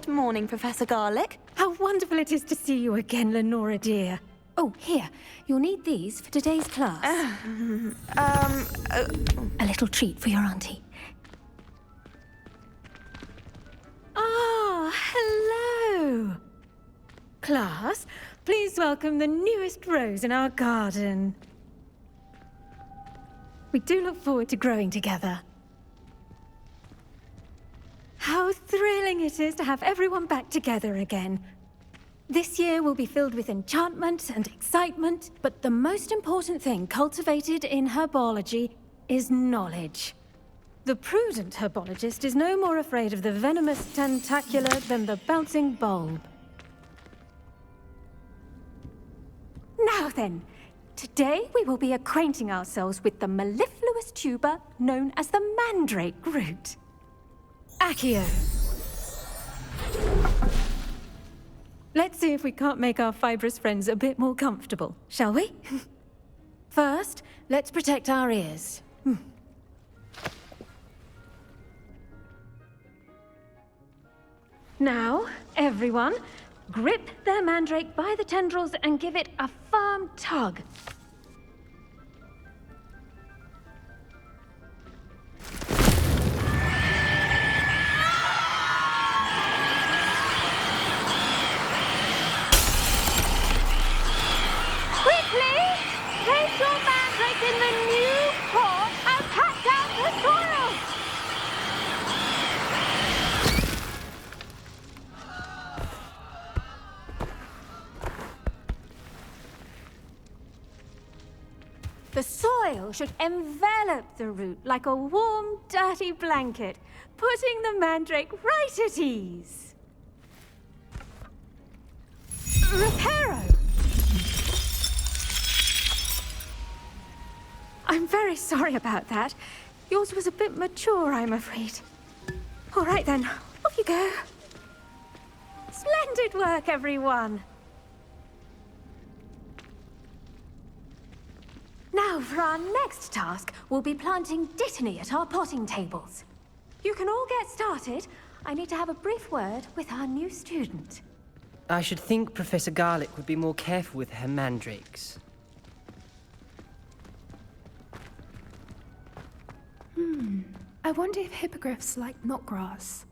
Good morning, Professor Garlick. How wonderful it is to see you again, Lenora dear. Oh, here. You'll need these for today's class. A little treat for your auntie. Ah, hello. Class, please welcome the newest rose in our garden. We do look forward to growing together. How thrilling it is to have everyone back together again. This year will be filled with enchantment and excitement, but the most important thing cultivated in herbology is knowledge. The prudent herbologist is no more afraid of the venomous tentacular than the bouncing bulb. Now then, today we will be acquainting ourselves with the mellifluous tuber known as the mandrake root. Accio. Let's see if we can't make our fibrous friends a bit more comfortable, shall we? First, let's protect our ears. Now, everyone, grip their mandrake by the tendrils and give it a firm tug. Place your mandrake in the new pot and pack down the soil! The soil should envelop the root like a warm, dirty blanket, putting the mandrake right at ease. Reparo! I'm very sorry about that. Yours was a bit mature, I'm afraid. All right then, off you go. Splendid work, everyone. Now, for our next task, we'll be planting dittany at our potting tables. You can all get started. I need to have a brief word with our new student. I should think Professor Garlick would be more careful with her mandrakes. I wonder if hippogriffs like knotgrass.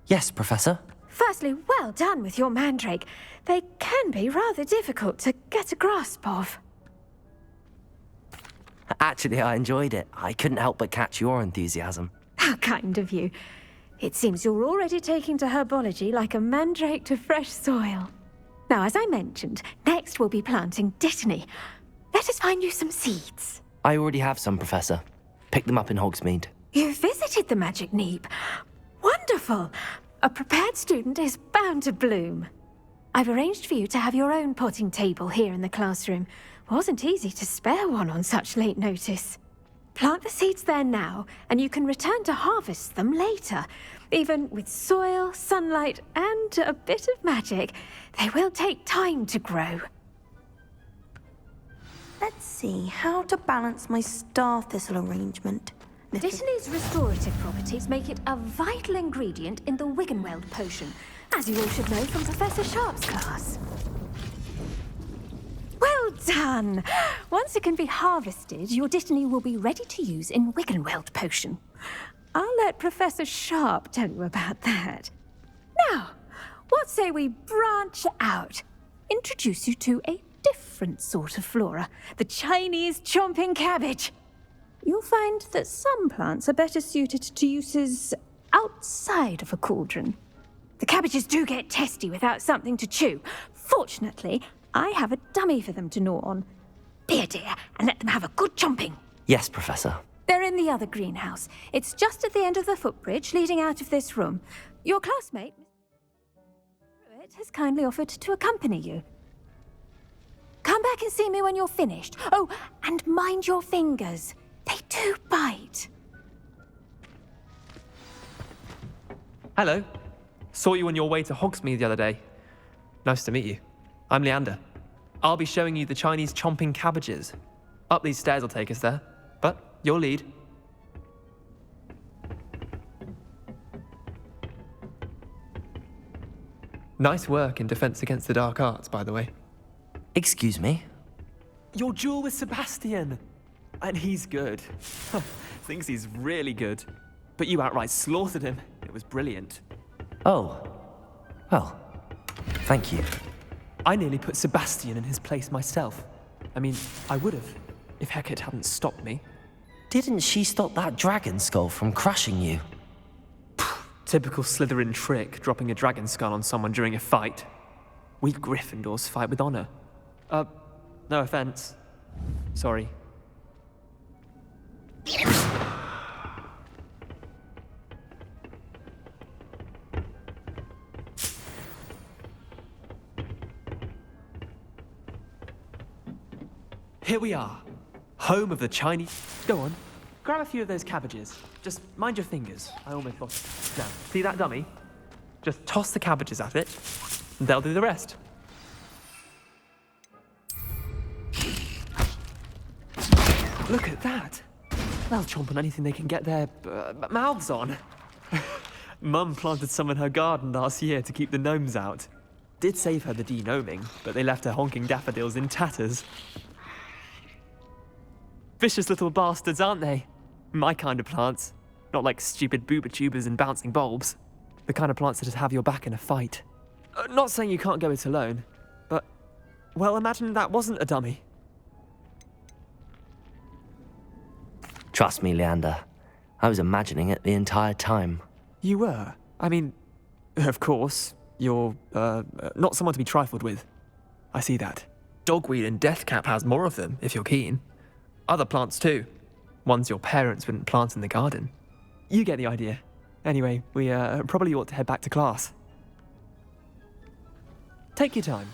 Yes, Professor. Firstly, well done with your mandrake. They can be rather difficult to get a grasp of. Actually, I enjoyed it. I couldn't help but catch your enthusiasm. How kind of you. It seems you're already taking to herbology like a mandrake to fresh soil. Now, as I mentioned, next we'll be planting dittany. Let us find you some seeds. I already have some, Professor. Picked them up in Hogsmeade. You visited the Magic Neep. Wonderful! A prepared student is bound to bloom. I've arranged for you to have your own potting table here in the classroom. Wasn't easy to spare one on such late notice. Plant the seeds there now, and you can return to harvest them later. Even with soil, sunlight, and a bit of magic, they will take time to grow. Let's see how to balance my star thistle arrangement. Dittany's restorative properties make it a vital ingredient in the Wiggenweld potion, as you all should know from Professor Sharp's class. Well done! Once it can be harvested, your dittany will be ready to use in Wiggenweld potion. I'll let Professor Sharp tell you about that. Now, what say we branch out? Introduce you to a different sort of flora, the Chinese chomping cabbage. You'll find that some plants are better suited to uses outside of a cauldron. The cabbages do get testy without something to chew. Fortunately, I have a dummy for them to gnaw on. Be a dear and let them have a good chomping. Yes, Professor. They're in the other greenhouse. It's just at the end of the footbridge leading out of this room. Your classmate, Mr. Pruitt, has kindly offered to accompany you. Come back and see me when you're finished. Oh, and mind your fingers. They do bite. Hello. Saw you on your way to Hogsmeade the other day. Nice to meet you. I'm Leander. I'll be showing you the Chinese chomping cabbages. Up these stairs will take us there, but you'll lead. Nice work in Defense Against the Dark Arts, by the way. Excuse me? Your duel with Sebastian! And he's good. Thinks he's really good. But you outright slaughtered him. It was brilliant. Oh. Well, thank you. I nearly put Sebastian in his place myself. I mean, I would have, if Hecate hadn't stopped me. Didn't she stop that dragon skull from crushing you? Typical Slytherin trick, dropping a dragon skull on someone during a fight. We Gryffindors fight with honor. No offense. Sorry. Here we are, home of the Chinese. Go on, grab a few of those cabbages. Just mind your fingers. I almost lost it. Now, see that dummy? Just toss the cabbages at it, and they'll do the rest. Look at that. They'll chomp on anything they can get their mouths on. Mum planted some in her garden last year to keep the gnomes out. Did save her the de-gnoming, but they left her honking daffodils in tatters. Vicious little bastards, aren't they? My kind of plants. Not like stupid booba tubers and bouncing bulbs. The kind of plants that just have your back in a fight. Not saying you can't go it alone, but, well, imagine that wasn't a dummy. Trust me, Leander. I was imagining it the entire time. You were? I mean, of course, you're, not someone to be trifled with. I see that. Dogweed and Deathcap has more of them, if you're keen. Other plants too. Ones your parents wouldn't plant in the garden. You get the idea. Anyway, we probably ought to head back to class. Take your time.